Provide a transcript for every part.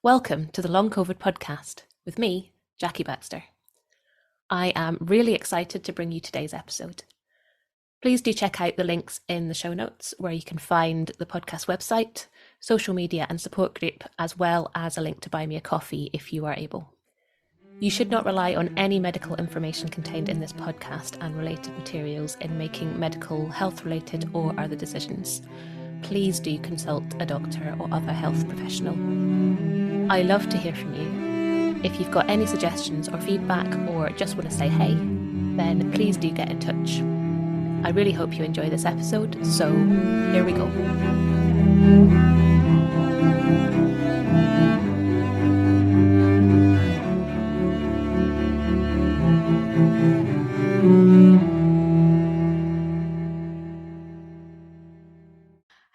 Welcome to the Long COVID podcast with me, Jackie Baxter. I am really excited to bring you today's episode. Please do check out the links in the show notes where you can find the podcast website, social media and support group, as well as a link to buy me a coffee if you are able. You should not rely on any medical information contained in this podcast and related materials in making medical, health-related or other decisions. Please do consult a doctor or other health professional. I love to hear from you. If you've got any suggestions or feedback or just want to say hey, then please do get in touch. I really hope you enjoy this episode, so here we go.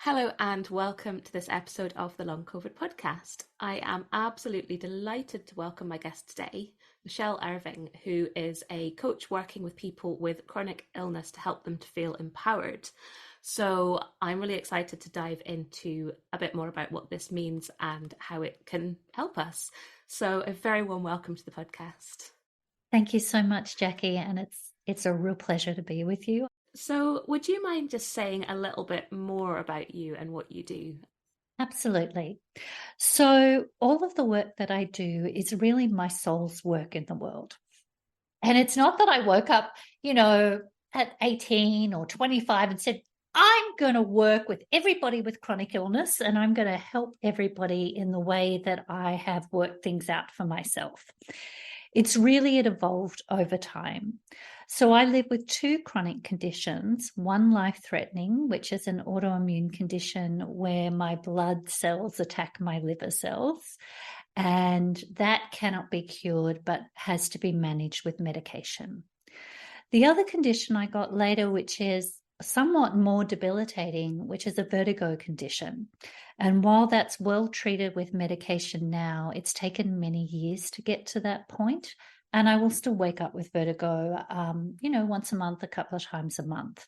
Hello and welcome to this episode of the Long COVID podcast. I am absolutely delighted to welcome my guest today, Michelle Irving, who is a coach working with people with chronic illness to help them to feel empowered. So I'm really excited to dive into a bit more about what this means and how it can help us. So a very warm welcome to the podcast. Thank you so much, Jackie, and it's a real pleasure to be with you. So would you mind just saying a little bit more about you and what you do? Absolutely. So all of the work that I do is really my soul's work in the world. And it's not that I woke up, at 18 or 25 and said, I'm going to work with everybody with chronic illness and I'm going to help everybody in the way that I have worked things out for myself. It evolved over time. So I live with two chronic conditions, one life-threatening, which is an autoimmune condition where my blood cells attack my liver cells, and that cannot be cured but has to be managed with medication. The other condition I got later, which is somewhat more debilitating, which is a vertigo condition. And while that's well treated with medication now, it's taken many years to get to that point. And I will still wake up with vertigo, once a month, a couple of times a month.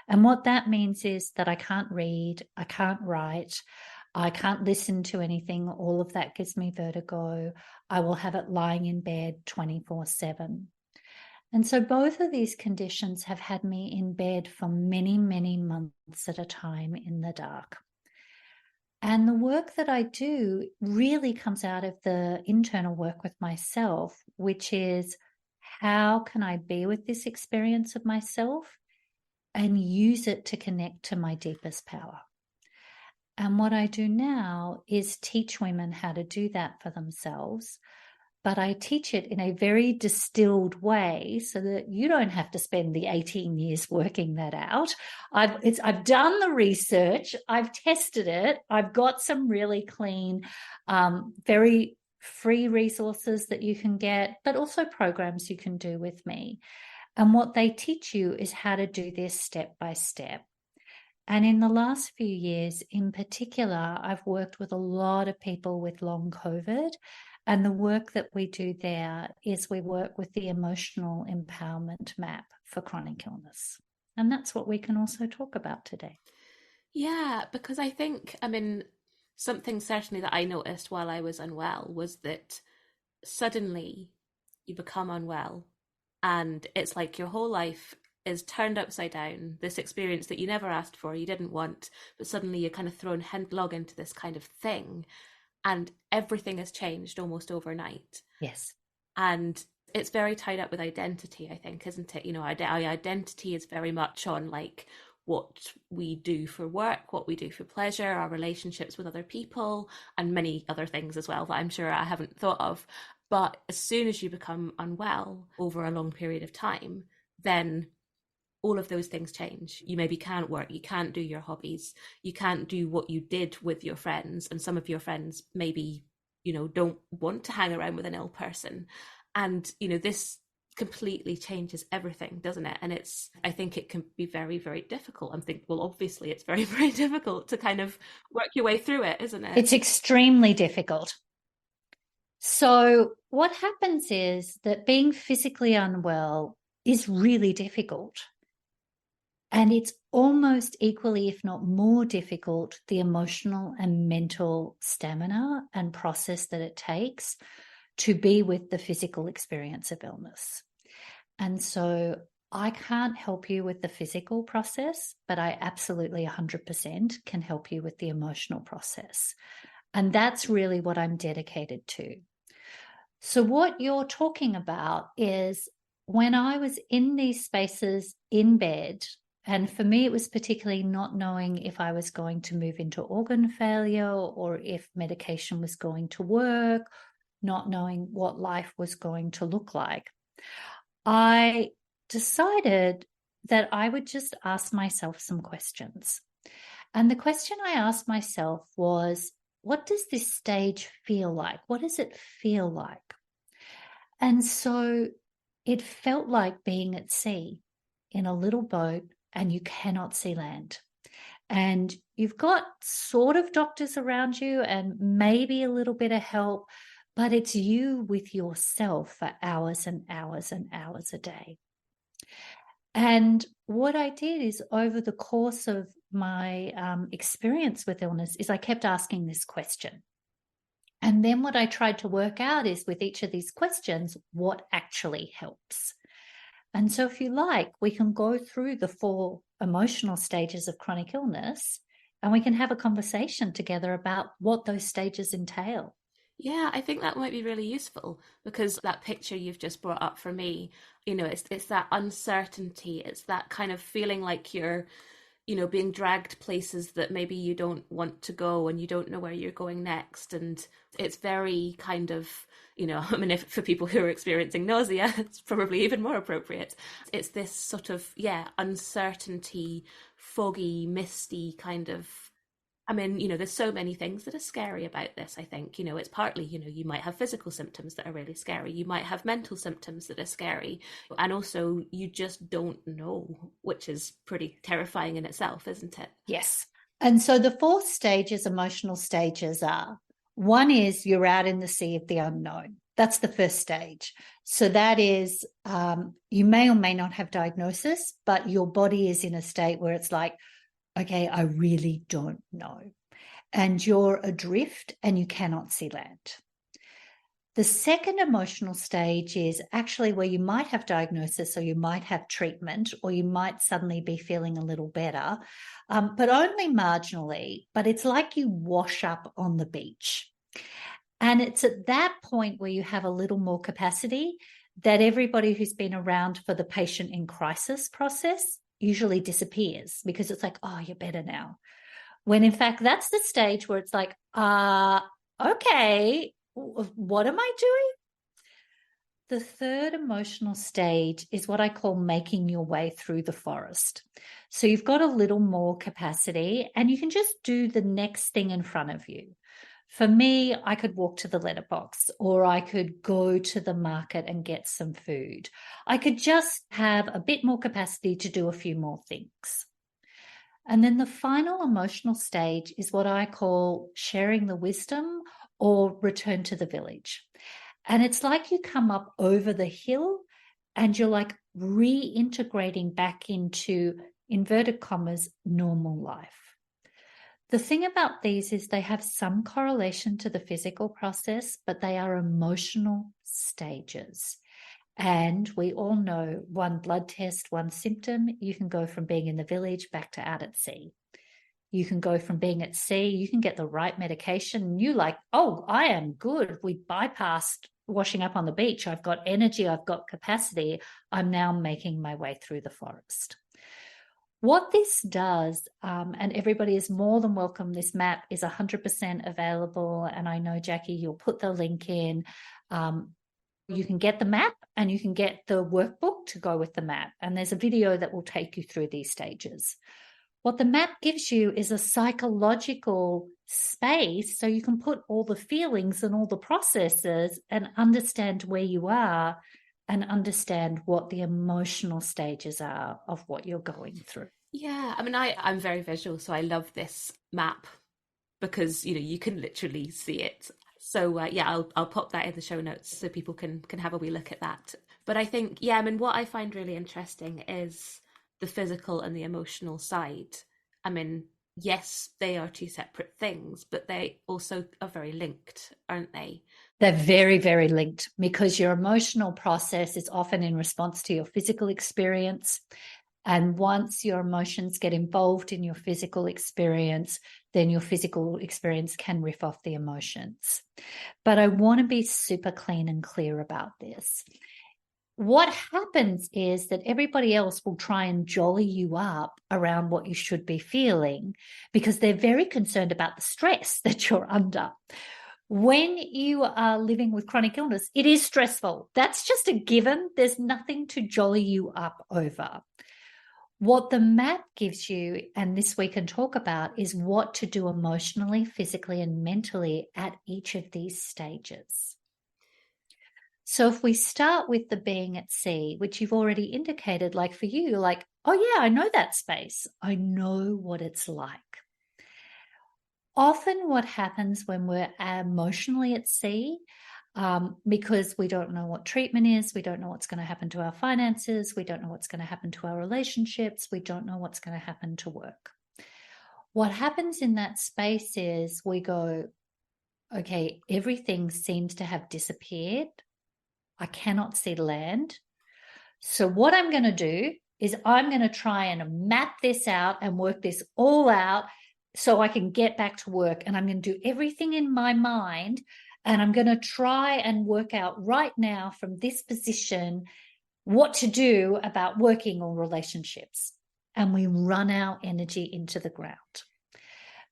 And what that means is that I can't read, I can't write, I can't listen to anything. All of that gives me vertigo. I will have it lying in bed 24/7. And so both of these conditions have had me in bed for many, many months at a time in the dark. And the work that I do really comes out of the internal work with myself, which is how can I be with this experience of myself and use it to connect to my deepest power? And what I do now is teach women how to do that for themselves. But I teach it in a very distilled way so that you don't have to spend the 18 years working that out. I've done the research, I've tested it, I've got some really clean, very free resources that you can get, but also programs you can do with me. And what they teach you is how to do this step by step. And in the last few years in particular, I've worked with a lot of people with long COVID. And the work that we do there is we work with the emotional empowerment map for chronic illness. And that's what we can also talk about today. Yeah, because I think, something certainly that I noticed while I was unwell was that suddenly you become unwell and it's like your whole life is turned upside down. This experience that you never asked for, you didn't want, but suddenly you're kind of thrown headlong into this kind of thing. And everything has changed almost overnight. Yes. And it's very tied up with identity, I think, isn't it? Our identity is very much on like what we do for work, what we do for pleasure, our relationships with other people, and many other things as well that I'm sure I haven't thought of. But as soon as you become unwell over a long period of time, then all of those things change. You maybe can't work, you can't do your hobbies, you can't do what you did with your friends, and some of your friends maybe, don't want to hang around with an ill person. And, this completely changes everything, doesn't it? And I think it can be very, very difficult. Obviously it's very, very difficult to kind of work your way through it, isn't it? It's extremely difficult. So what happens is that being physically unwell is really difficult. And it's almost equally, if not more difficult, the emotional and mental stamina and process that it takes to be with the physical experience of illness. And so I can't help you with the physical process, but I absolutely 100% can help you with the emotional process. And that's really what I'm dedicated to. So, what you're talking about is when I was in these spaces in bed, and for me, it was particularly not knowing if I was going to move into organ failure or if medication was going to work, not knowing what life was going to look like. I decided that I would just ask myself some questions. And the question I asked myself was, what does this stage feel like? What does it feel like? And so it felt like being at sea in a little boat and you cannot see land. And you've got sort of doctors around you and maybe a little bit of help, but it's you with yourself for hours and hours and hours a day. And what I did is over the course of my experience with illness is I kept asking this question. And then what I tried to work out is with each of these questions, what actually helps. And so if you like, we can go through the 4 emotional stages of chronic illness and we can have a conversation together about what those stages entail. Yeah, I think that might be really useful because that picture you've just brought up for me, it's that uncertainty, it's that kind of feeling like you're, being dragged places that maybe you don't want to go and you don't know where you're going next. And it's very kind of, I mean, if for people who are experiencing nausea, it's probably even more appropriate. It's this sort of, yeah, uncertainty, foggy, misty kind of. I mean, there's so many things that are scary about this. I think, it's partly, you might have physical symptoms that are really scary. You might have mental symptoms that are scary. And also, you just don't know, which is pretty terrifying in itself, isn't it? Yes. And so the 4 stages, emotional stages are, one is you're out in the sea of the unknown. That's the first stage. So that is, you may or may not have diagnosis, but your body is in a state where it's like, okay, I really don't know. And you're adrift and you cannot see land. The second emotional stage is actually where you might have diagnosis or you might have treatment or you might suddenly be feeling a little better, but only marginally. But it's like you wash up on the beach. And it's at that point where you have a little more capacity that everybody who's been around for the patient in crisis process usually disappears because it's like, oh, you're better now. When in fact, that's the stage where it's like, okay, what am I doing? The third emotional stage is what I call making your way through the forest. So you've got a little more capacity and you can just do the next thing in front of you. For me, I could walk to the letterbox or I could go to the market and get some food. I could just have a bit more capacity to do a few more things. And then the final emotional stage is what I call sharing the wisdom or return to the village. And it's like you come up over the hill and you're like reintegrating back into, inverted commas, normal life. The thing about these is they have some correlation to the physical process, but they are emotional stages. And we all know one blood test, one symptom, you can go from being in the village back to out at sea. You can go from being at sea, you can get the right medication, and you like, oh, I am good. We bypassed washing up on the beach. I've got energy, I've got capacity. I'm now making my way through the forest. What this does, and everybody is more than welcome, this map is 100% available. And I know, Jackie, you'll put the link in. You can get the map and you can get the workbook to go with the map. And there's a video that will take you through these stages. What the map gives you is a psychological space so you can put all the feelings and all the processes and understand where you are and understand what the emotional stages are of what you're going through. Yeah, I mean, I'm very visual, so I love this map because you can literally see it. So yeah, I'll pop that in the show notes so people can have a wee look at that. But I think, yeah, I mean, what I find really interesting is the physical and the emotional side. I mean, yes, they are two separate things, but they also are very linked, aren't they? They're very, very linked, because your emotional process is often in response to your physical experience. And once your emotions get involved in your physical experience, then your physical experience can riff off the emotions. But I want to be super clean and clear about this. What happens is that everybody else will try and jolly you up around what you should be feeling, because they're very concerned about the stress that you're under. When you are living with chronic illness, it is stressful. That's just a given. There's nothing to jolly you up over. What the map gives you, and this we can talk about, is what to do emotionally, physically, and mentally at each of these stages. So if we start with the being at sea, which you've already indicated, like for you, like, oh yeah, I know that space. I know what it's like. Often what happens when we're emotionally at sea, because we don't know what treatment is, we don't know what's going to happen to our finances, we don't know what's going to happen to our relationships, we don't know what's going to happen to work. What happens in that space is we go, okay, everything seems to have disappeared. I cannot see land. So what I'm going to do is I'm going to try and map this out and work this all out so I can get back to work. And I'm going to do everything in my mind, and I'm going to try and work out right now from this position what to do about working or relationships. And we run our energy into the ground.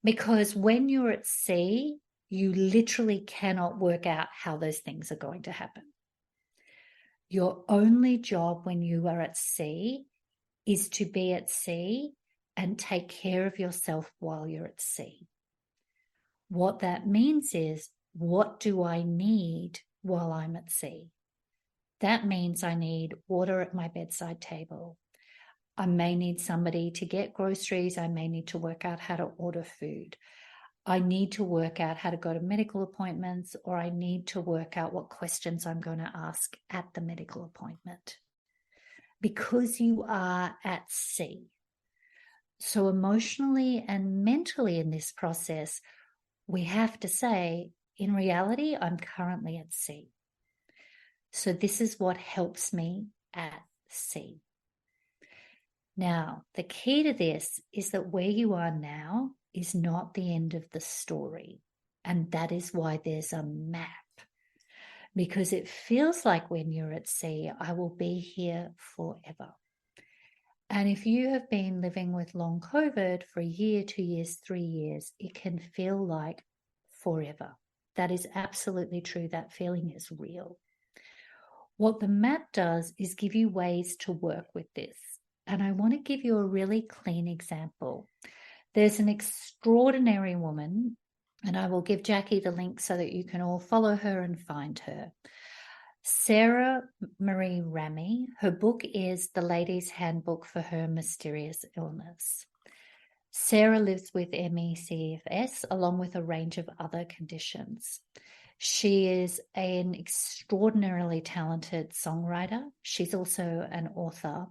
Because when you're at sea, you literally cannot work out how those things are going to happen. Your only job when you are at sea is to be at sea and take care of yourself while you're at sea. What that means is, what do I need while I'm at sea? That means I need water at my bedside table. I may need somebody to get groceries. I may need to work out how to order food. I need to work out how to go to medical appointments, or I need to work out what questions I'm going to ask at the medical appointment. Because you are at sea. So emotionally and mentally in this process, we have to say, in reality, I'm currently at sea. So this is what helps me at sea. Now, the key to this is that where you are now is not the end of the story. And that is why there's a map. Because it feels like when you're at sea, I will be here forever. And if you have been living with long COVID for a year, 2 years, 3 years, it can feel like forever. That is absolutely true. That feeling is real. What the map does is give you ways to work with this. And I want to give you a really clean example. There's an extraordinary woman, and I will give Jackie the link so that you can all follow her and find her. Sarah Marie Ramy. Her book is The Lady's Handbook for Her Mysterious Illness. Sarah lives with ME/CFS along with a range of other conditions. She is an extraordinarily talented songwriter. She's also an author.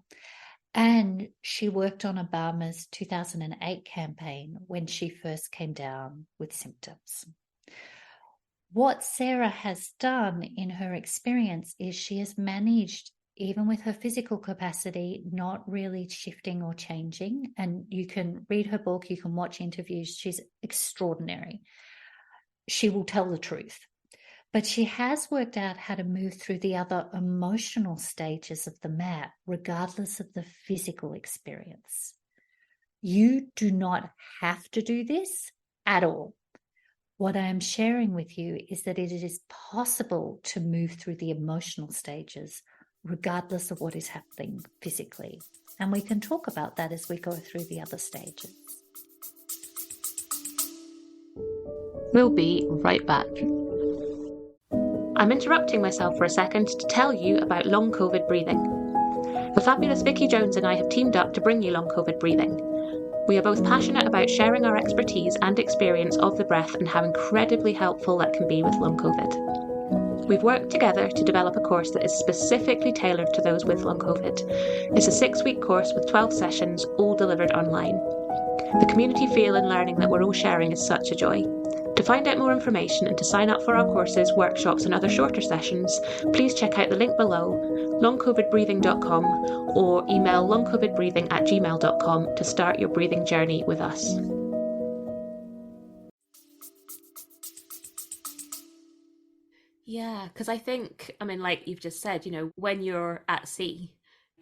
And she worked on Obama's 2008 campaign when she first came down with symptoms. What Sarah has done in her experience is she has managed, even with her physical capacity, not really shifting or changing. And you can read her book, you can watch interviews. She's extraordinary. She will tell the truth. But she has worked out how to move through the other emotional stages of the map, regardless of the physical experience. You do not have to do this at all. What I am sharing with you is that it is possible to move through the emotional stages, regardless of what is happening physically. And we can talk about that as we go through the other stages. We'll be right back. I'm interrupting myself for a second to tell you about long COVID breathing. The fabulous Vicky Jones and I have teamed up to bring you long COVID breathing. We are both passionate about sharing our expertise and experience of the breath and how incredibly helpful that can be with long COVID. We've worked together to develop a course that is specifically tailored to those with long COVID. It's a 6-week course with 12 sessions, all delivered online. The community feel and learning that we're all sharing is such a joy. To find out more information and to sign up for our courses, workshops and other shorter sessions, please check out the link below, longcovidbreathing.com, or email longcovidbreathing@gmail.com to start your breathing journey with us. Yeah, because I think, I mean, like you've just said, when you're at sea,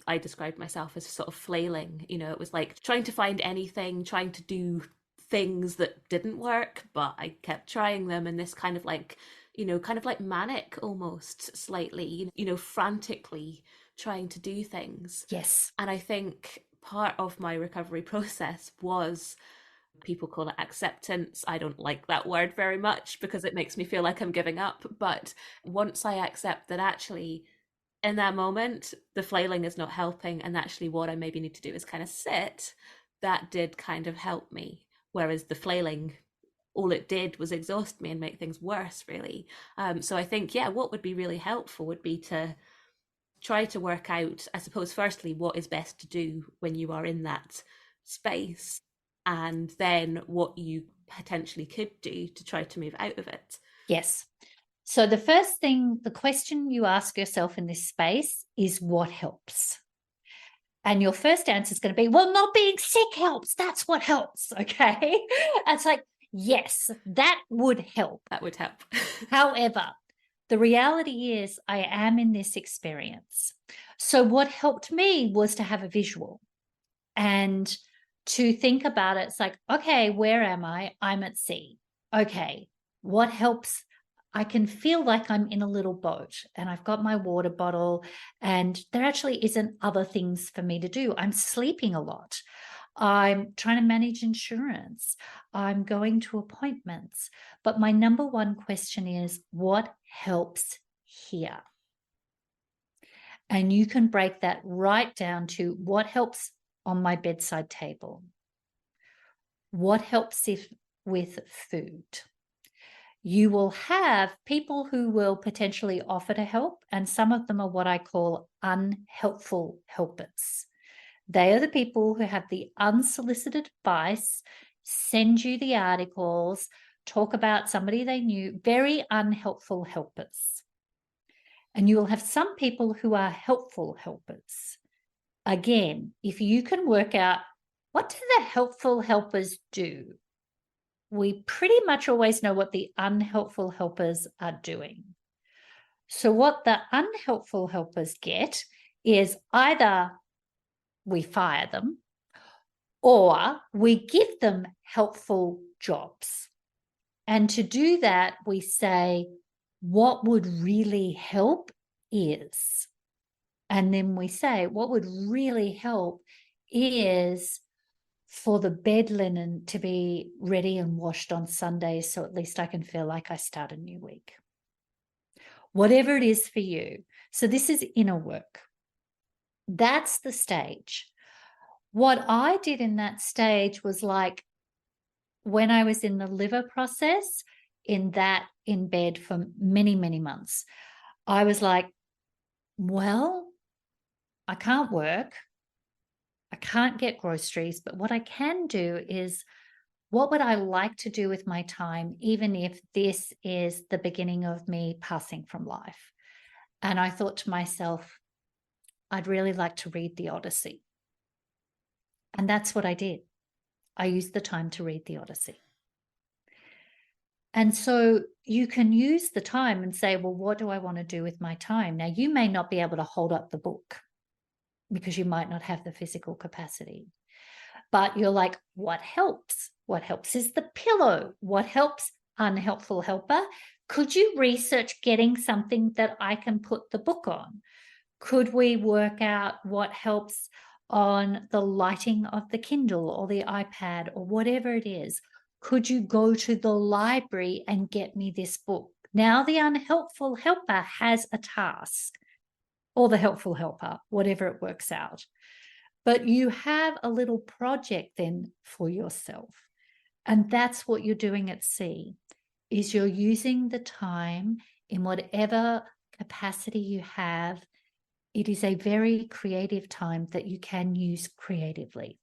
I described myself as sort of flailing. It was like trying to find anything, trying to do things that didn't work, but I kept trying them. And this kind of like, kind of like manic almost slightly, frantically trying to do things. Yes. And I think part of my recovery process was, people call it acceptance. I don't like that word very much because it makes me feel like I'm giving up. But once I accept that actually in that moment, the flailing is not helping, and actually what I maybe need to do is kind of sit, that did kind of help me. Whereas the flailing, all it did was exhaust me and make things worse, really. So I think, yeah, what would be really helpful would be to try to work out, I suppose, firstly, what is best to do when you are in that space, and then what you potentially could do to try to move out of it. Yes. So the first thing, the question you ask yourself in this space is what helps? And your first answer is going to be, well, not being sick helps. That's what helps. Okay. It's like, yes, that would help. That would help. However, the reality is I am in this experience. So what helped me was to have a visual and to think about it. It's like, okay, where am I? I'm at sea. Okay, what helps? I can feel like I'm in a little boat and I've got my water bottle and there actually isn't other things for me to do. I'm sleeping a lot. I'm trying to manage insurance. I'm going to appointments. But my number one question is, what helps here? And you can break that right down to what helps on my bedside table. What helps with food? You will have people who will potentially offer to help, and some of them are what I call unhelpful helpers. They are the people who have the unsolicited advice, send you the articles, talk about somebody they knew, very unhelpful helpers. And you will have some people who are helpful helpers. Again, if you can work out, what do the helpful helpers do? We pretty much always know what the unhelpful helpers are doing. So what the unhelpful helpers get is either we fire them or we give them helpful jobs. And to do that, we say, what would really help is, and then we say, what would really help is for the bed linen to be ready and washed on Sundays, so at least I can feel like I start a new week. Whatever it is for you. So this is inner work. That's the stage. What I did in that stage was like when I was in the liver process, in bed for many, many months, I was like, well, I can't work. I can't get groceries, but what I can do is, what would I like to do with my time, even if this is the beginning of me passing from life? And I thought to myself, I'd really like to read the Odyssey. And that's what I did. I used the time to read the Odyssey. And so you can use the time and say, well, what do I want to do with my time? Now, you may not be able to hold up the book because you might not have the physical capacity. But you're like, what helps? What helps is the pillow. What helps? Unhelpful helper. Could you research getting something that I can put the book on? Could we work out what helps on the lighting of the Kindle or the iPad or whatever it is? Could you go to the library and get me this book? Now the unhelpful helper has a task, or the helpful helper, whatever it works out. But you have a little project then for yourself. And that's what you're doing at sea, is you're using the time in whatever capacity you have. It is a very creative time that you can use creatively.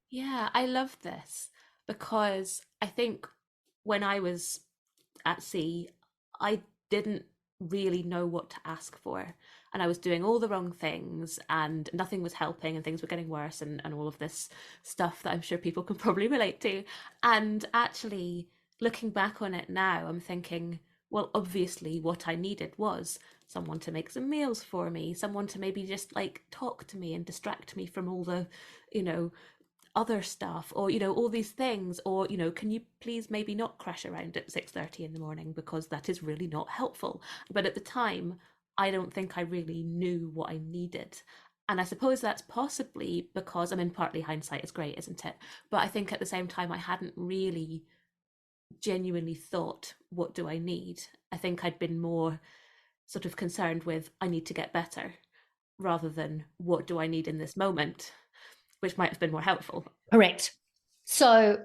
Yeah, I love this because I think when I was at sea, I didn't really know what to ask for. And I was doing all the wrong things and nothing was helping and things were getting worse and all of this stuff that I'm sure people can probably relate to. And actually, looking back on it now, I'm thinking, well, obviously, what I needed was someone to make some meals for me, someone to maybe just like talk to me and distract me from all the, you know, other stuff, or all these things, or can you please maybe not crash around at 6:30 in the morning because that is really not helpful. But at the time, I don't think I really knew what I needed. And I suppose that's possibly because, I mean, partly hindsight is great, isn't it? But I think at the same time I hadn't really genuinely thought, what do I need? I think I'd been more sort of concerned with, I need to get better, rather than what do I need in this moment, which might have been more helpful. Correct. So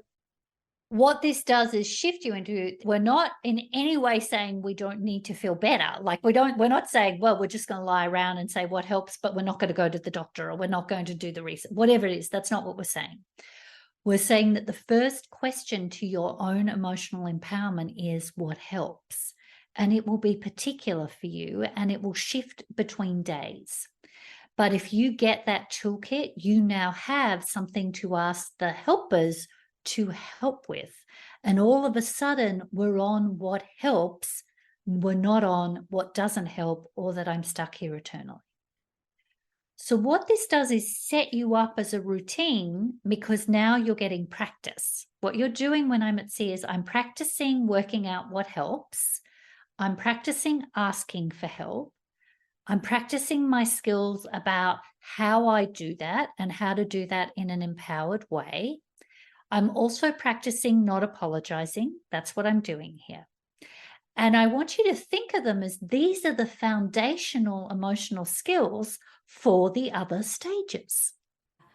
what this does is shift you into, we're not in any way saying we don't need to feel better. Like we're not saying, well, we're just going to lie around and say what helps, but we're not going to go to the doctor or we're not going to do the research, whatever it is. That's not what we're saying. We're saying that the first question to your own emotional empowerment is what helps. And it will be particular for you and it will shift between days. But if you get that toolkit, you now have something to ask the helpers to help with. And all of a sudden, we're on what helps. We're not on what doesn't help or that I'm stuck here eternally. So, what this does is set you up as a routine because now you're getting practice. What you're doing when I'm at sea is I'm practicing working out what helps. I'm practicing asking for help. I'm practicing my skills about how I do that and how to do that in an empowered way. I'm also practicing not apologizing. That's what I'm doing here. And I want you to think of them as these are the foundational emotional skills for the other stages.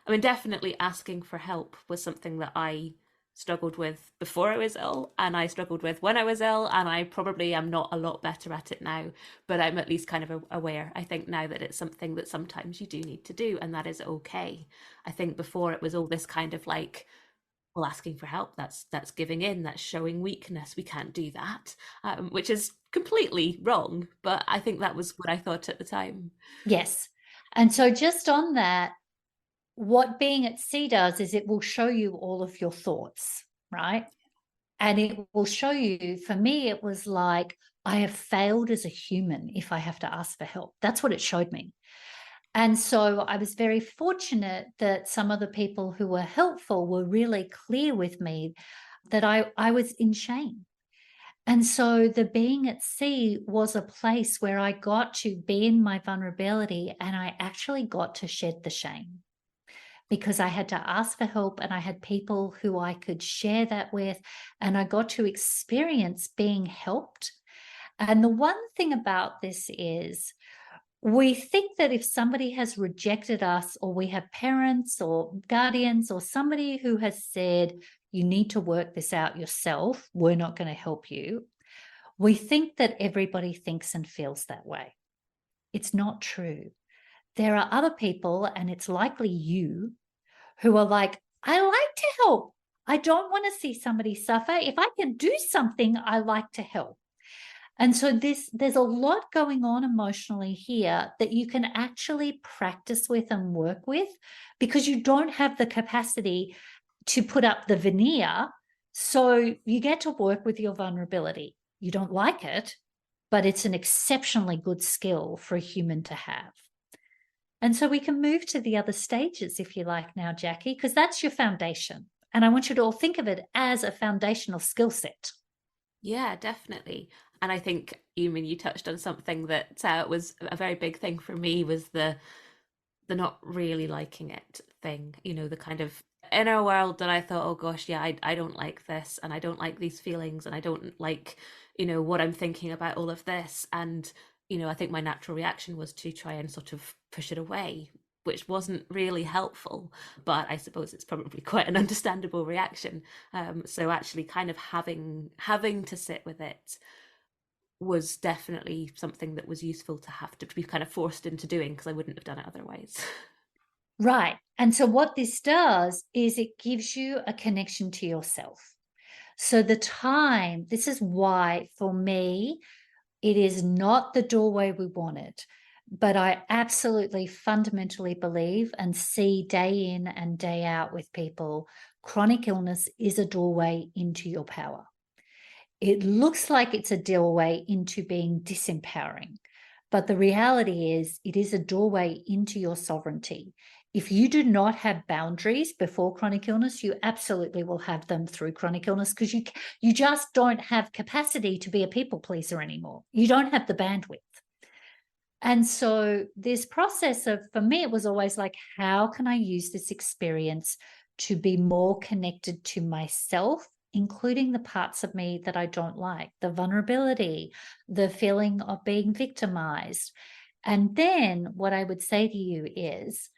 I mean, definitely asking for help was something that I struggled with before I was ill, and I struggled with when I was ill, and I probably am not a lot better at it now, but I'm at least kind of aware. I think now that it's something that sometimes you do need to do, and that is okay. I think before it was all this kind of like, well, asking for help, that's giving in, that's showing weakness. We can't do that, which is completely wrong. But I think that was what I thought at the time. Yes. And so, just on that, what being at sea does is it will show you all of your thoughts, right? And it will show you, for me, it was like, I have failed as a human if I have to ask for help. That's what it showed me. And so I was very fortunate that some of the people who were helpful were really clear with me that I was in shame. And so the being at sea was a place where I got to be in my vulnerability and I actually got to shed the shame because I had to ask for help and I had people who I could share that with. And I got to experience being helped. And the one thing about this is we think that if somebody has rejected us, or we have parents or guardians or somebody who has said, you need to work this out yourself, we're not going to help you. We think that everybody thinks and feels that way. It's not true. There are other people, and it's likely you, who are like, I like to help. I don't want to see somebody suffer. If I can do something, I like to help. And so there's a lot going on emotionally here that you can actually practice with and work with because you don't have the capacity to put up the veneer. So you get to work with your vulnerability. You don't like it, but it's an exceptionally good skill for a human to have. And so we can move to the other stages, if you like now, Jackie, because that's your foundation. And I want you to all think of it as a foundational skill set. Yeah, definitely. And I think you mean you touched on something that was a very big thing for me, was the not really liking it thing, the kind of inner world that I thought, oh gosh, yeah, I don't like this and I don't like these feelings and I don't like, what I'm thinking about all of this. And, I think my natural reaction was to try and sort of push it away, which wasn't really helpful, but I suppose it's probably quite an understandable reaction. So actually kind of having to sit with it was definitely something that was useful to have to be kind of forced into doing, because I wouldn't have done it otherwise. Right. And so what this does is it gives you a connection to yourself. So the time, this is why for me, it is not the doorway we wanted, but I absolutely fundamentally believe and see day in and day out with people, chronic illness is a doorway into your power. It looks like it's a doorway into being disempowering, but the reality is it is a doorway into your sovereignty. If you do not have boundaries before chronic illness, you absolutely will have them through chronic illness, because you just don't have capacity to be a people pleaser anymore. You don't have the bandwidth. And so this process of, for me, it was always like, how can I use this experience to be more connected to myself, including the parts of me that I don't like, the vulnerability, the feeling of being victimized. And then what I would say to you is,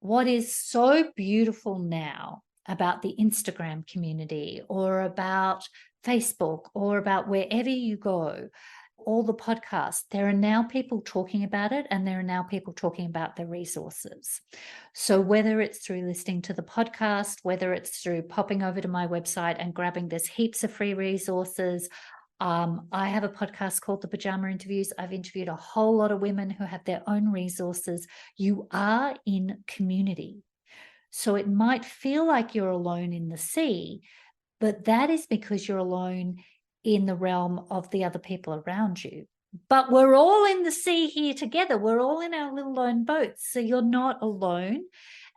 what is so beautiful now about the Instagram community or about Facebook or about wherever you go, all the podcasts, there are now people talking about it, and there are now people talking about their resources. So whether it's through listening to the podcast, whether it's through popping over to my website and grabbing, there's heaps of free resources. I have a podcast called The Pajama Interviews. I've interviewed a whole lot of women who have their own resources. You are in community. So it might feel like you're alone in the sea, but that is because you're alone in the realm of the other people around you. But we're all in the sea here together. We're all in our little lone boats. So you're not alone.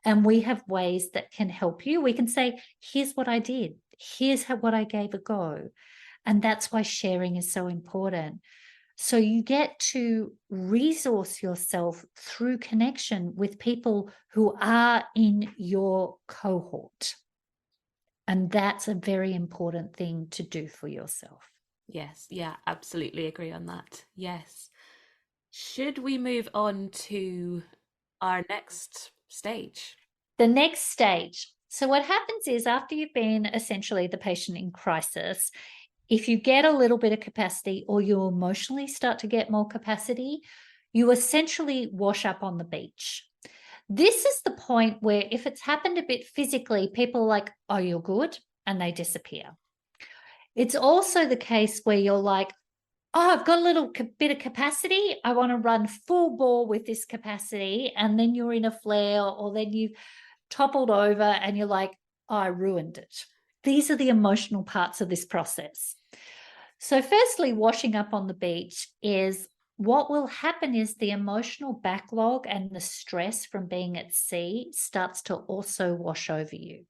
And we have ways that can help you. We can say, here's what I did. Here's what I gave a go. And that's why sharing is so important. So you get to resource yourself through connection with people who are in your cohort. And that's a very important thing to do for yourself. Yes, yeah, absolutely agree on that. Yes. Should we move on to our next stage? The next stage. So what happens is, after you've been essentially the patient in crisis, if you get a little bit of capacity, or you emotionally start to get more capacity, you essentially wash up on the beach. This is the point where, if it's happened a bit physically, people are like, oh, you're good, and they disappear. It's also the case where you're like, oh, I've got a little bit of capacity. I want to run full bore with this capacity. And then you're in a flare, or then you've toppled over and you're like, oh, I ruined it. These are the emotional parts of this process. So firstly, washing up on the beach is, what will happen is the emotional backlog and the stress from being at sea starts to also wash over you.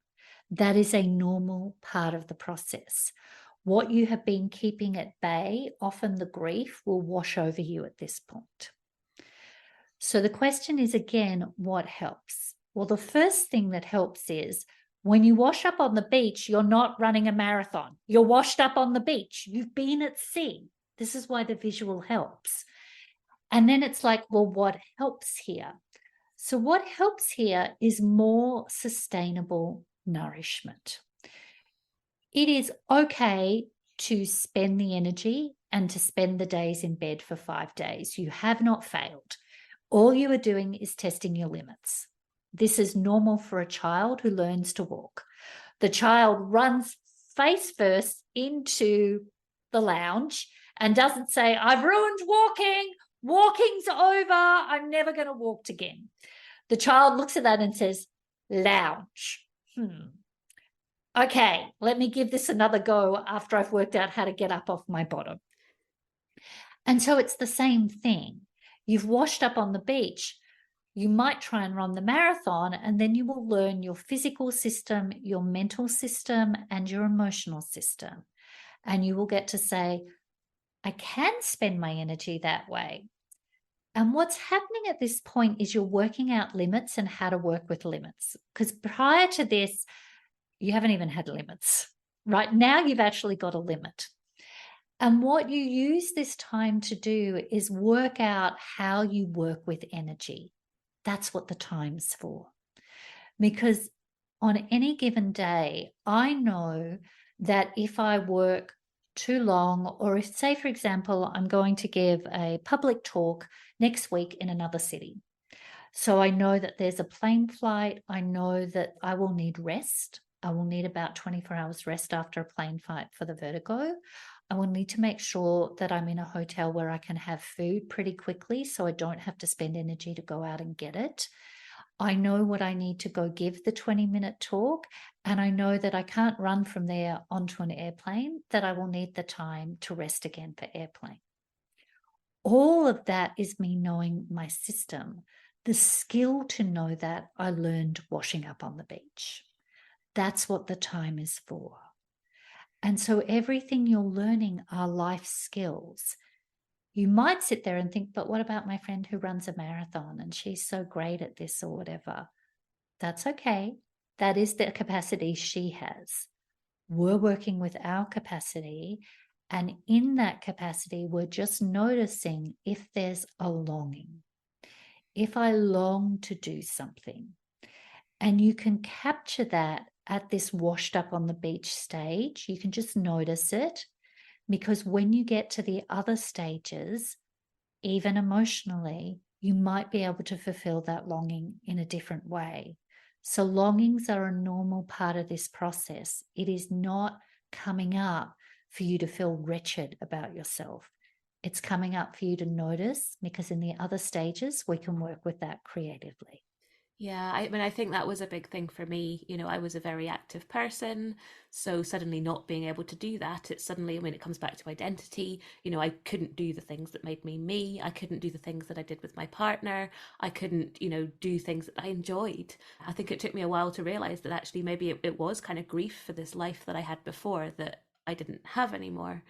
That is a normal part of the process. What you have been keeping at bay, often the grief, will wash over you at this point. So the question is, again, what helps? Well, the first thing that helps is, when you wash up on the beach, you're not running a marathon. You're washed up on the beach. You've been at sea. This is why the visual helps. And then it's like, well, what helps here? So what helps here is more sustainable nourishment. It is okay to spend the energy and to spend the days in bed for 5 days. You have not failed. All you are doing is testing your limits. This is normal for a child who learns to walk. The child runs face first into the lounge and doesn't say, I've ruined walking. Walking's over. I'm never going to walk again. The child looks at that and says, lounge. Okay, let me give this another go after I've worked out how to get up off my bottom. And so it's the same thing. You've washed up on the beach. You might try and run the marathon, and then you will learn your physical system, your mental system, and your emotional system. And you will get to say, I can spend my energy that way. And what's happening at this point is you're working out limits and how to work with limits. Because prior to this, you haven't even had limits. Right now, you've actually got a limit. And what you use this time to do is work out how you work with energy. That's what the time's for. Because on any given day, I know that if I work too long, or if, say, for example, I'm going to give a public talk next week in another city. So I know that there's a plane flight. I know that I will need rest. I will need about 24 hours rest after a plane flight for the vertigo. I will need to make sure that I'm in a hotel where I can have food pretty quickly so I don't have to spend energy to go out and get it. I know what I need to go give the 20-minute talk, and I know that I can't run from there onto an airplane, that I will need the time to rest again for airplane. All of that is me knowing my system. The skill to know that I learned washing up on the beach. That's what the time is for. And so everything you're learning are life skills. You might sit there and think, but what about my friend who runs a marathon and she's so great at this or whatever? That's okay. That is the capacity she has. We're working with our capacity. And in that capacity, we're just noticing if there's a longing. If I long to do something, and you can capture that at this washed up on the beach stage, you can just notice it, because when you get to the other stages, even emotionally, you might be able to fulfill that longing in a different way. So longings are a normal part of this process. It is not coming up for you to feel wretched about yourself. It's coming up for you to notice, because in the other stages, we can work with that creatively. Yeah, I mean, I think that was a big thing for me. You know, I was a very active person. So suddenly not being able to do that, it's suddenly, when it comes back to identity, you know, I couldn't do the things that made me me. I couldn't do the things that I did with my partner. I couldn't, you know, do things that I enjoyed. I think it took me a while to realize that actually maybe it was kind of grief for this life that I had before that I didn't have anymore.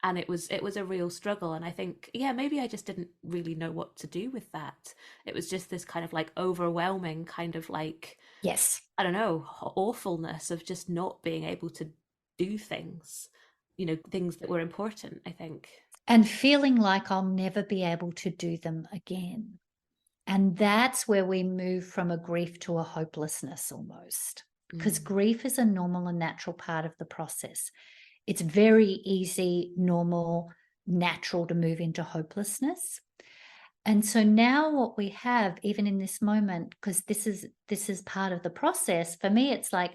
And it was a real struggle, and I think, yeah, maybe I just didn't really know what to do with that. It was just this kind of like overwhelming kind of like, Yes. I don't know, awfulness of just not being able to do things, you know, things that were important, I think. And feeling like I'll never be able to do them again. And that's where we move from a grief to a hopelessness almost, because Mm. grief is a normal and natural part of the process. It's very easy, normal, natural to move into hopelessness. And so now what we have, even in this moment, because this is part of the process, for me, it's like,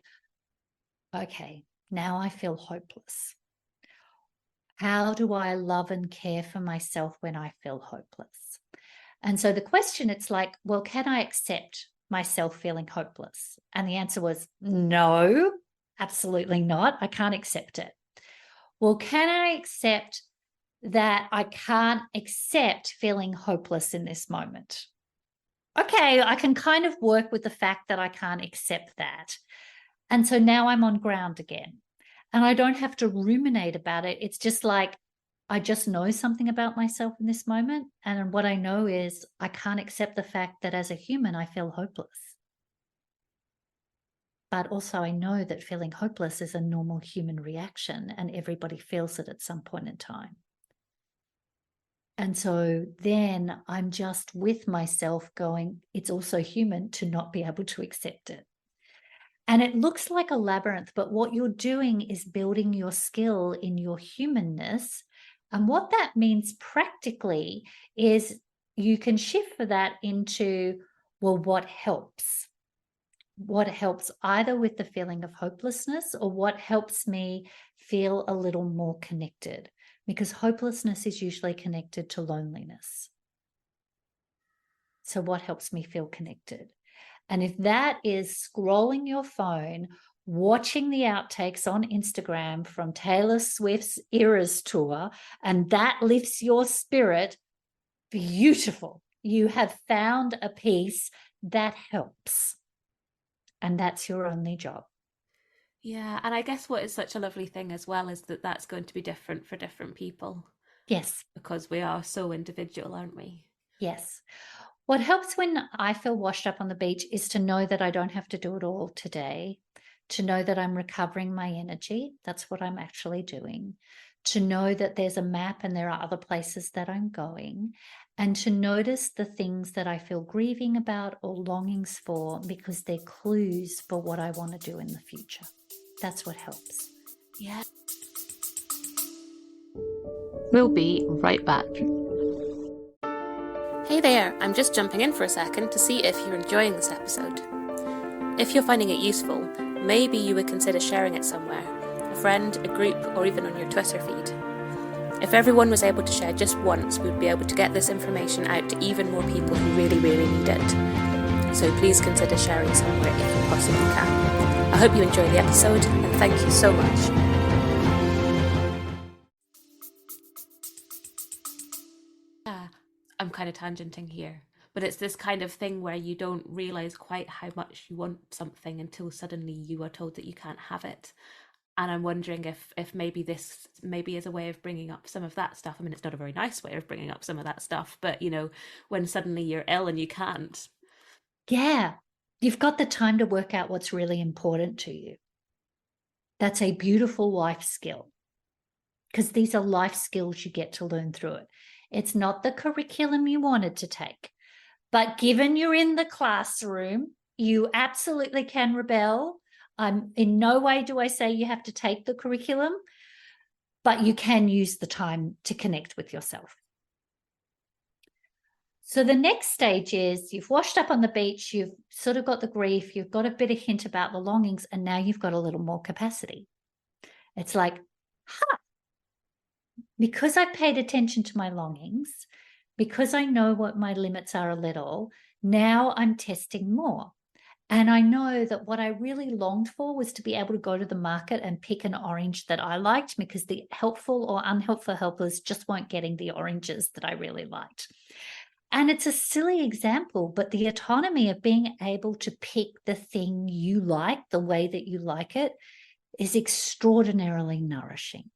okay, now I feel hopeless. How do I love and care for myself when I feel hopeless? And so the question, it's like, well, can I accept myself feeling hopeless? And the answer was no, absolutely not. I can't accept it. Well, can I accept that I can't accept feeling hopeless in this moment? Okay, I can kind of work with the fact that I can't accept that. And so now I'm on ground again. And I don't have to ruminate about it. It's just like, I just know something about myself in this moment. And what I know is I can't accept the fact that as a human, I feel hopeless. But also, I know that feeling hopeless is a normal human reaction, and everybody feels it at some point in time. And so then I'm just with myself going, it's also human to not be able to accept it. And it looks like a labyrinth, but what you're doing is building your skill in your humanness. And what that means practically is you can shift for that into, well, what helps? What helps either with the feeling of hopelessness, or what helps me feel a little more connected? Because hopelessness is usually connected to loneliness. So what helps me feel connected? And if that is scrolling your phone, watching the outtakes on Instagram from Taylor Swift's Eras tour, and that lifts your spirit, beautiful. You have found a piece that helps. And that's your only job. Yeah, and I guess what is such a lovely thing as well is that that's going to be different for different people, Yes, because we are so individual, aren't we? yes. What helps when I feel washed up on the beach is to know that I don't have to do it all today, to know that I'm recovering my energy. That's what I'm actually doing. To know that there's a map and there are other places that I'm going, and to notice the things that I feel grieving about or longings for, because they're clues for what I want to do in the future. That's what helps. Yeah. We'll be right back. Hey there, I'm just jumping in for a second to see if you're enjoying this episode. If you're finding it useful, maybe you would consider sharing it somewhere, a friend, a group, or even on your Twitter feed. If everyone was able to share just once, we'd be able to get this information out to even more people who really, really need it. So please consider sharing somewhere if you possibly can. I hope you enjoy the episode, and thank you so much. I'm kind of tangenting here, but it's this kind of thing where you don't realize quite how much you want something until suddenly you are told that you can't have it. And I'm wondering if maybe this maybe is a way of bringing up some of that stuff. I mean, it's not a very nice way of bringing up some of that stuff, but when suddenly you're ill and you can't. Yeah, you've got the time to work out what's really important to you. That's a beautiful life skill, because these are life skills you get to learn through it. It's not the curriculum you wanted to take, but given you're in the classroom, you absolutely can rebel. In no way do I say you have to take the curriculum, but you can use the time to connect with yourself. So the next stage is you've washed up on the beach, you've sort of got the grief, you've got a bit of hint about the longings, and now you've got a little more capacity. It's like, because I paid attention to my longings, because I know what my limits are a little, now I'm testing more. And I know that what I really longed for was to be able to go to the market and pick an orange that I liked, because the helpful or unhelpful helpers just weren't getting the oranges that I really liked. And it's a silly example, but the autonomy of being able to pick the thing you like, the way that you like it, is extraordinarily nourishing.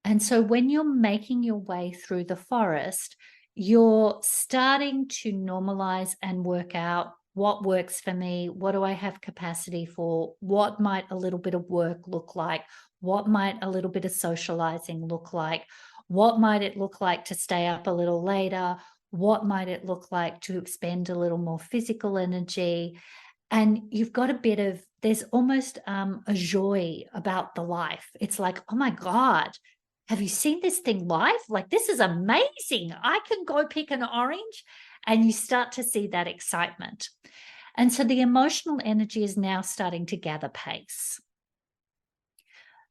And so when you're making your way through the forest, you're starting to normalize and work out what works for me, what do I have capacity for, what might a little bit of work look like, what might a little bit of socializing look like, what might it look like to stay up a little later, what might it look like to expend a little more physical energy. And you've got a bit of, there's almost a joy about the life. It's like, oh my God, have you seen this thing live? Like, this is amazing. I can go pick an orange. And you start to see that excitement. And so the emotional energy is now starting to gather pace.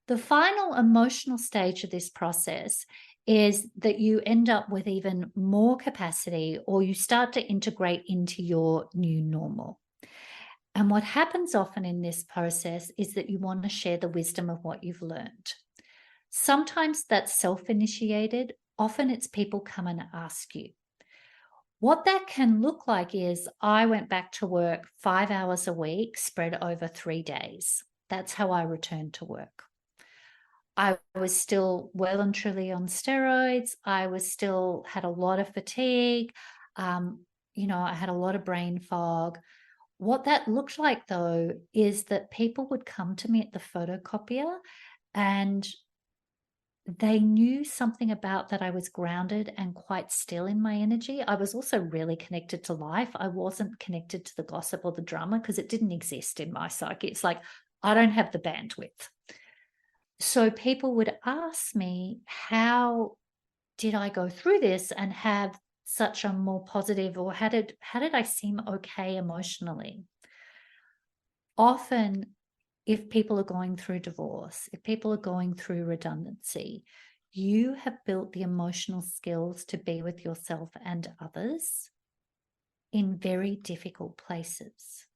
The final emotional stage of this process is that you end up with even more capacity, or you start to integrate into your new normal. And what happens often in this process is that you want to share the wisdom of what you've learned. Sometimes that's self-initiated. Often it's people come and ask you. What that can look like is, I went back to work 5 hours a week, spread over 3 days. That's how I returned to work. I was still well and truly on steroids. I was still had a lot of fatigue. I had a lot of brain fog. What that looked like, though, is that people would come to me at the photocopier and they knew something about that I was grounded and quite still in my energy. I was also really connected to life. I wasn't connected to the gossip or the drama, because it didn't exist in my psyche. It's like, I don't have the bandwidth. So people would ask me, how did I go through this and have such a more positive, or how did I seem okay emotionally? Often, if people are going through divorce, if people are going through redundancy, you have built the emotional skills to be with yourself and others in very difficult places.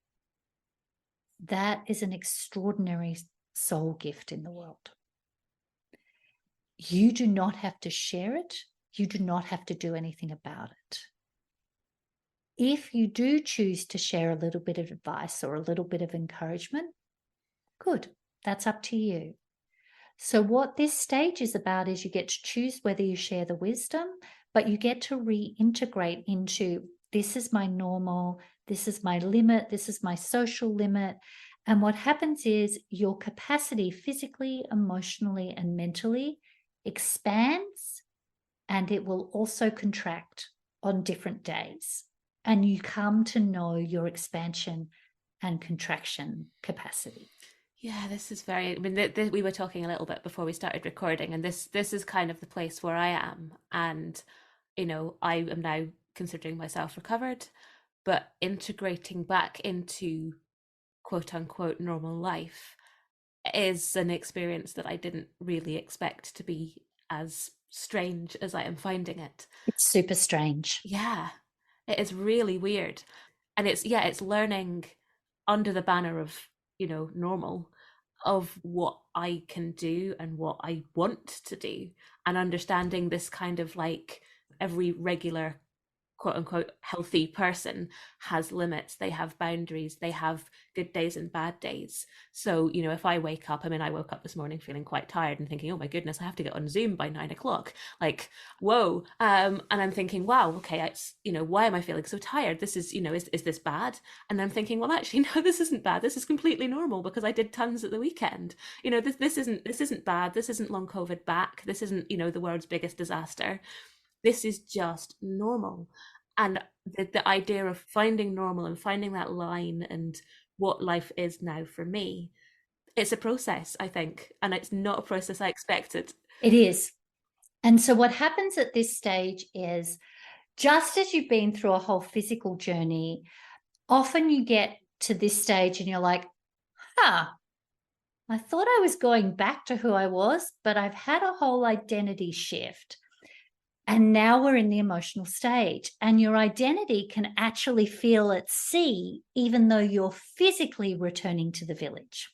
That is an extraordinary soul gift in the world. You do not have to share it. You do not have to do anything about it. If you do choose to share a little bit of advice or a little bit of encouragement, good, that's up to you. So what this stage is about is you get to choose whether you share the wisdom, but you get to reintegrate into, this is my normal, this is my limit, this is my social limit. And what happens is your capacity physically, emotionally, and mentally expands, and it will also contract on different days. And you come to know your expansion and contraction capacity. Yeah, this is very. I mean, we were talking a little bit before we started recording, and this is kind of the place where I am, and I am now considering myself recovered, but integrating back into quote unquote normal life is an experience that I didn't really expect to be as strange as I am finding it. It's super strange. Yeah, it is really weird. And it's learning under the banner of, normal, of what I can do and what I want to do, and understanding this kind of like every regular quote unquote healthy person has limits, they have boundaries, they have good days and bad days. So if I wake up, I mean, I woke up this morning feeling quite tired and thinking, oh my goodness, I have to get on Zoom by 9 o'clock, like, whoa. And I'm thinking, wow, okay, it's, why am I feeling so tired? This is, is this bad? And I'm thinking, well, actually, no, this isn't bad, this is completely normal because I did tons at the weekend. This isn't bad, this isn't long COVID back, this isn't, the world's biggest disaster. This is just normal. And the idea of finding normal and finding that line and what life is now for me, it's a process, I think, and it's not a process I expected. It is. And so what happens at this stage is, just as you've been through a whole physical journey, often you get to this stage and you're like, huh, I thought I was going back to who I was, but I've had a whole identity shift. And now we're in the emotional stage, and your identity can actually feel at sea, even though you're physically returning to the village.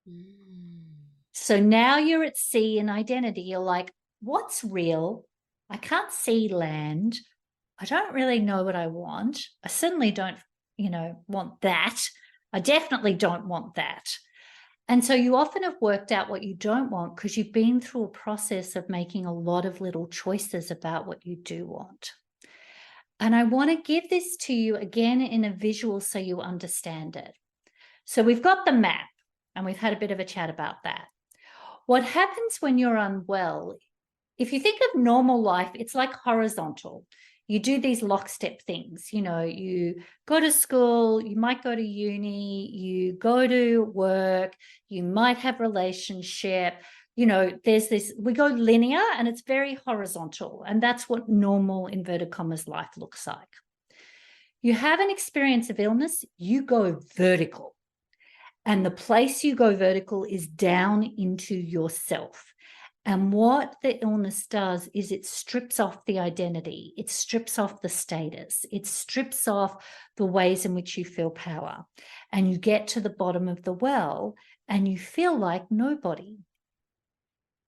Mm. So now you're at sea in identity. You're like, what's real? I can't see land. I don't really know what I want. I certainly don't, want that. I definitely don't want that. And so you often have worked out what you don't want because you've been through a process of making a lot of little choices about what you do want. And I want to give this to you again in a visual so you understand it. So we've got the map and we've had a bit of a chat about that. What happens when you're unwell, if you think of normal life, it's like horizontal. You do these lockstep things. You go to school, you might go to uni, you go to work, you might have relationship. There's this, we go linear and it's very horizontal. And that's what normal inverted commas life looks like. You have an experience of illness, you go vertical. And the place you go vertical is down into yourself. And what the illness does is it strips off the identity, it strips off the status, it strips off the ways in which you feel power. And you get to the bottom of the well and you feel like nobody.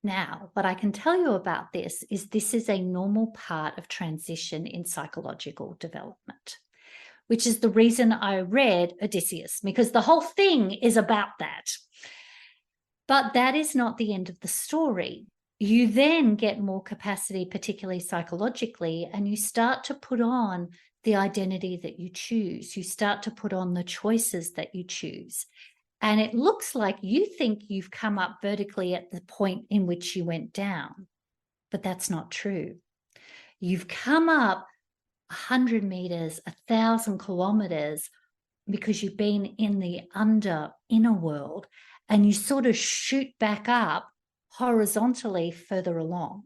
Now, what I can tell you about this is a normal part of transition in psychological development, which is the reason I read Odysseus, because the whole thing is about that. But that is not the end of the story. You then get more capacity, particularly psychologically, and you start to put on the identity that you choose. You start to put on the choices that you choose. And it looks like you think you've come up vertically at the point in which you went down, but that's not true. You've come up 100 meters, 1,000 kilometers, because you've been in the inner world, and you sort of shoot back up horizontally further along.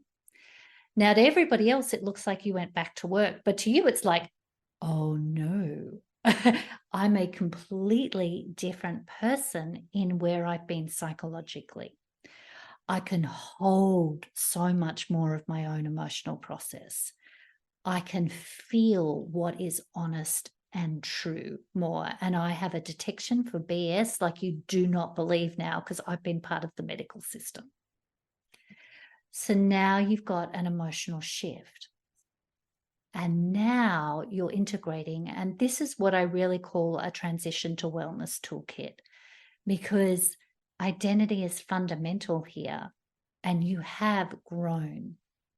Now, to everybody else, it looks like you went back to work, but to you, it's like, oh no, I'm a completely different person in where I've been psychologically. I can hold so much more of my own emotional process. I can feel what is honest and true more. And I have a detection for BS like you do not believe now, because I've been part of the medical system. So now you've got an emotional shift. And now you're integrating. And this is what I really call a transition to wellness toolkit, because identity is fundamental here. And you have grown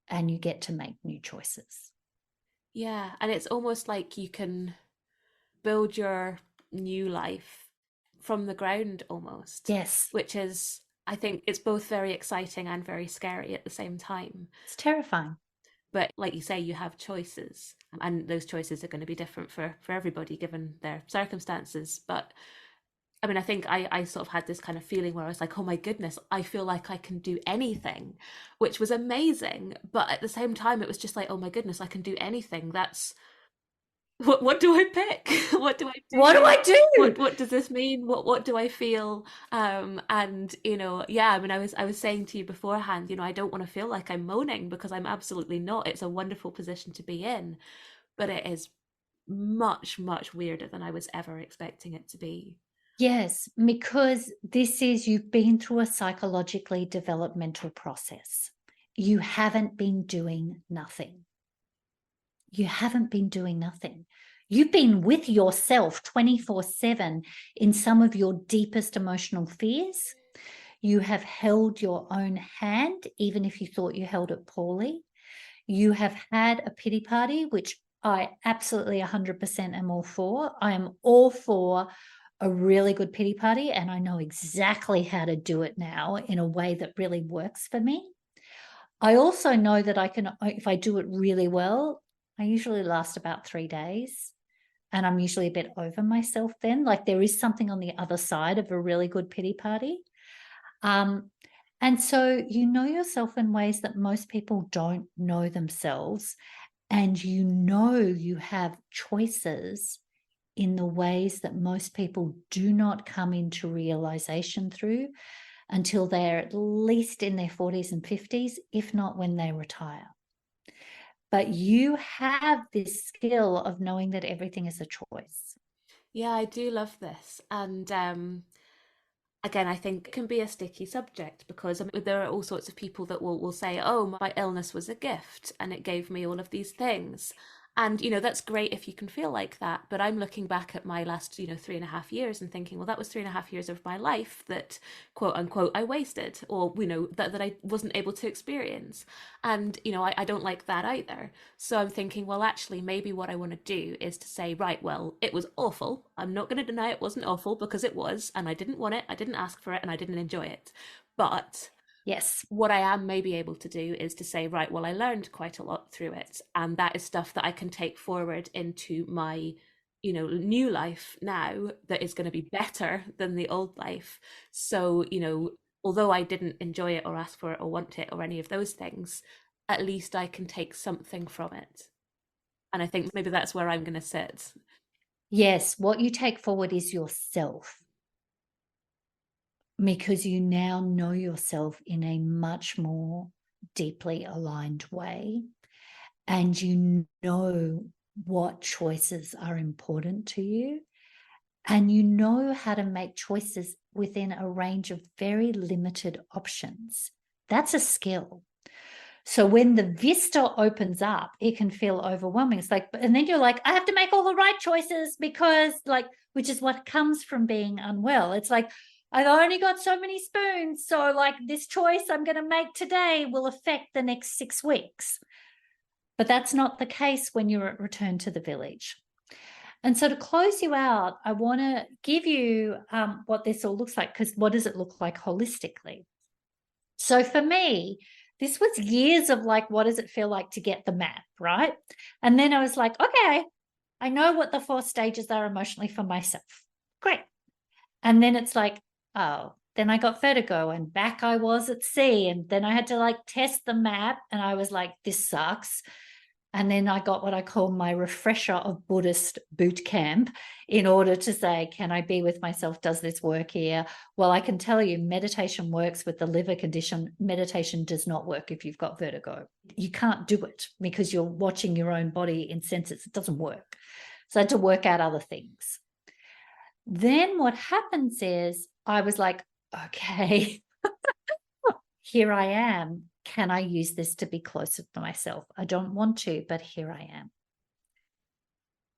and you get to make new choices. Yeah, and it's almost like you can build your new life from the ground almost, Yes, which is, I think, it's both very exciting and very scary at the same time. it's terrifying. But like you say, you have choices, and those choices are going to be different for everybody given their circumstances. But I mean, I think I sort of had this kind of feeling where I was like, oh my goodness, I feel like I can do anything, which was amazing. But at the same time, it was just like, oh my goodness, I can do anything. That's what do I pick? What do I What do do? I do? What does this mean? What do I feel? And yeah, I mean, I was saying to you beforehand, I don't want to feel like I'm moaning because I'm absolutely not. It's a wonderful position to be in, but it is much, much weirder than I was ever expecting it to be. Yes, because you've been through a psychologically developmental process. You haven't been doing nothing. You haven't been doing nothing. You've been with yourself 24/7 in some of your deepest emotional fears. You have held your own hand, even if you thought you held it poorly. You have had a pity party, which I absolutely 100% am all for. I am all for a really good pity party, and I know exactly how to do it now in a way that really works for me. I also know that if I do it really well, I usually last about 3 days, and I'm usually a bit over myself then. Like there is something on the other side of a really good pity party. Um, and so you know yourself in ways that most people don't know themselves. And you have choices in the ways that most people do not come into realization through until they're at least in their 40s and 50s, if not when they retire. But you have this skill of knowing that everything is a choice. Yeah, I do love this. And again, I think it can be a sticky subject because there are all sorts of people that will say, "Oh, my illness was a gift and it gave me all of these things." And that's great if you can feel like that. But I'm looking back at my last 3.5 years and thinking, well, that was 3.5 years of my life that, quote unquote, I wasted, or that I wasn't able to experience. And I don't like that either. So I'm thinking, well, actually, maybe what I want to do is to say, right, well, it was awful. I'm not going to deny it wasn't awful because it was, and I didn't want it, I didn't ask for it, and I didn't enjoy it. But Yes. what I am maybe able to do is to say, right, well, I learned quite a lot through it. And that is stuff that I can take forward into my, new life now that is going to be better than the old life. So, although I didn't enjoy it or ask for it or want it or any of those things, at least I can take something from it. And I think maybe that's where I'm going to sit. Yes. What you take forward is yourself, because you now know yourself in a much more deeply aligned way. And you know what choices are important to you. And you know how to make choices within a range of very limited options. That's a skill. So when the vista opens up, it can feel overwhelming. It's like, and then you're like, I have to make all the right choices because, like, which is what comes from being unwell. It's like, I've only got so many spoons. So, like, this choice I'm going to make today will affect the next 6 weeks. But that's not the case when you're at Return to the Village. And so to close you out, I want to give you what this all looks like, because what does it look like holistically? So for me, this was years of like, what does it feel like to get the map, right? And then I was like, okay, I know what the 4 stages are emotionally for myself. Great. And then it's like, oh, then I got vertigo and back I was at sea. And then I had to like test the map and I was like, this sucks. And then I got what I call my refresher of Buddhist boot camp in order to say, can I be with myself? Does this work here? Well, I can tell you meditation works with the liver condition. Meditation does not work if you've got vertigo. You can't do it because you're watching your own body in senses. It doesn't work. So I had to work out other things. Then what happens is I was like, okay, here I am. Can I use this to be closer to myself? I don't want to, but here I am.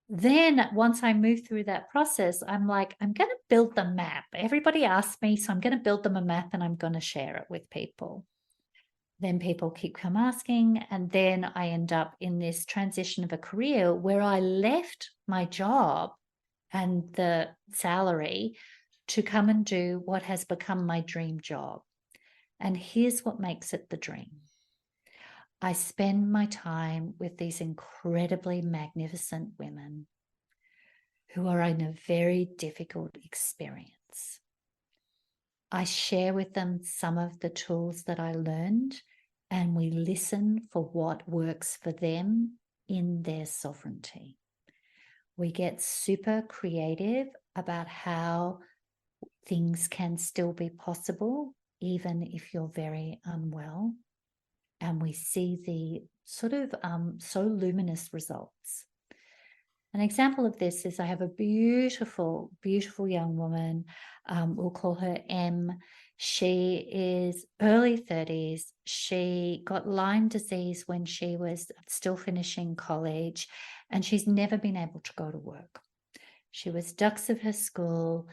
Then once I move through that process, I'm like, I'm going to build the map. Everybody asks me, so I'm going to build them a map and I'm going to share it with people. Then people keep come asking. And then I end up in this transition of a career where I left my job and the salary to come and do what has become my dream job. And here's what makes it the dream. I spend my time with these incredibly magnificent women who are in a very difficult experience. clients. I share with them some of the tools that I learned, and we listen for what works for them in their sovereignty. We get super creative about how things can still be possible, even if you're very unwell. And we see the sort of so luminous results. An example of this is I have a beautiful, beautiful young woman. We'll call her M. She is early 30s. She got Lyme disease when she was still finishing college, and she's never been able to go to work. She was dux of her school.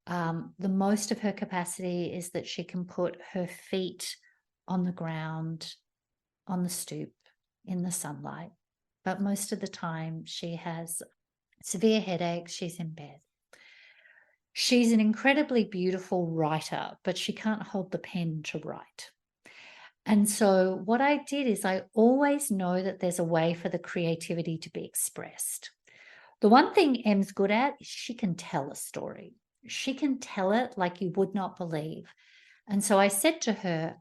The most of her capacity is that she can put her feet on the ground, on the stoop, in the sunlight. But most of the time she has severe headaches, she's in bed. She's an incredibly beautiful writer, but she can't hold the pen to write. And so what I did is I always know that there's a way for the creativity to be expressed. The one thing Em's good at is she can tell a story. She can tell it like you would not believe. And so I said to her,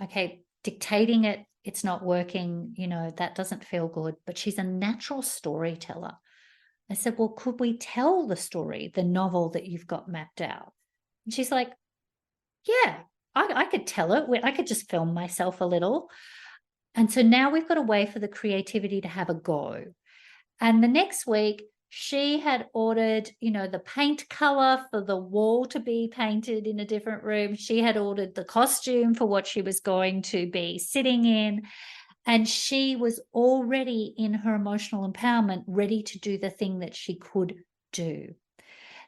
okay, dictating it, it's not working, that doesn't feel good, but she's a natural storyteller. I said, well, could we tell the story, the novel that you've got mapped out? And she's like, yeah, I could tell it. I could just film myself a little. And so now we've got a way for the creativity to have a go. And the next week, she had ordered, the paint color for the wall to be painted in a different room. She had ordered the costume for what she was going to be sitting in. And she was already in her emotional empowerment, ready to do the thing that she could do.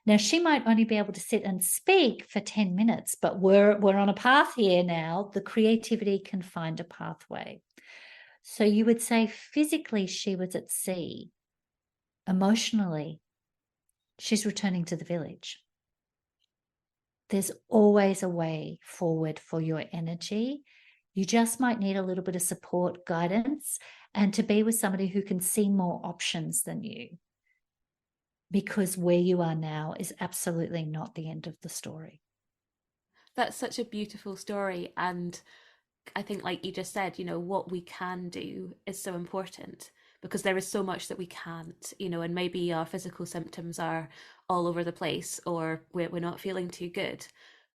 Now, she might only be able to sit and speak for 10 minutes, but we're on a path here now. The creativity can find a pathway. So you would say physically she was at sea. Emotionally, she's returning to the village. There's always a way forward for your energy. You just might need a little bit of support, guidance, and to be with somebody who can see more options than you. Because where you are now is absolutely not the end of the story. That's such a beautiful story. And I think, like you just said, what we can do is so important, because there is so much that we can't, and maybe our physical symptoms are all over the place, or we're not feeling too good.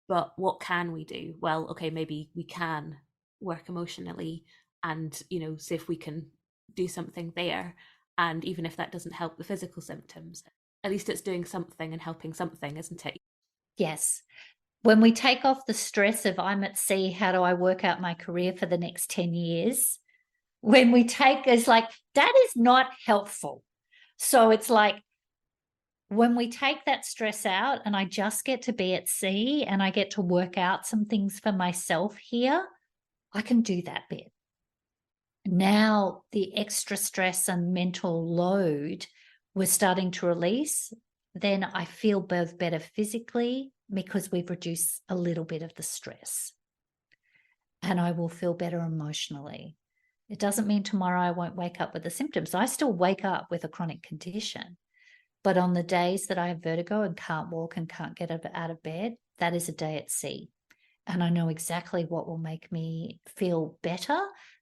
But what can we do? Well, okay, maybe we can work emotionally and, see if we can do something there. And even if that doesn't help the physical symptoms, at least it's doing something and helping something, isn't it? Yes. When we take off the stress of I'm at sea, how do I work out my career for the next 10 years? When we take, it's like, that is not helpful. So it's like, when we take that stress out and I just get to be at sea and I get to work out some things for myself here, I can do that bit. Now the extra stress and mental load we're starting to release, then I feel both better physically because we've reduced a little bit of the stress. And I will feel better emotionally. It doesn't mean tomorrow I won't wake up with the symptoms. I still wake up with a chronic condition. But on the days that I have vertigo and can't walk and can't get out of bed, that is a day at sea. And I know exactly what will make me feel better.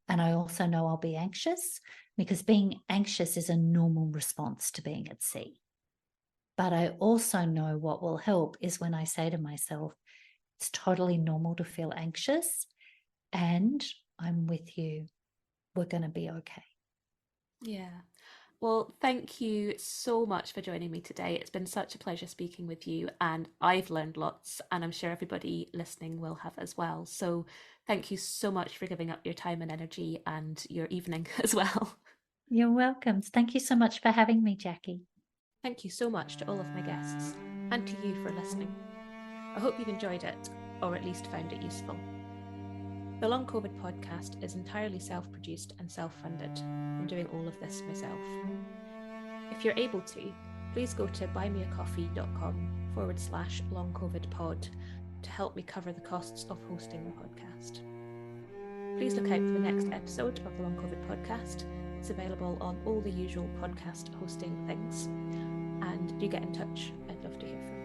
And I also know I'll be anxious, because being anxious is a normal response to being at sea. But I also know what will help is when I say to myself, it's totally normal to feel anxious, and I'm with you. We're going to be okay. Yeah. Well, thank you so much for joining me today. It's been such a pleasure speaking with you, and I've learned lots, and I'm sure everybody listening will have as well. So thank you so much for giving up your time and energy and your evening as well. You're welcome. Thank you so much for having me, Jackie. Thank you so much to all of my guests, and to you for listening. I hope you've enjoyed it, or at least found it useful. The Long COVID podcast is entirely self-produced and self-funded. I'm doing all of this myself. If you're able to, please go to buymeacoffee.com/longcovidpod to help me cover the costs of hosting the podcast. Please look out for the next episode of the Long COVID podcast. It's available on all the usual podcast hosting things. And do get in touch. I'd love to hear from you.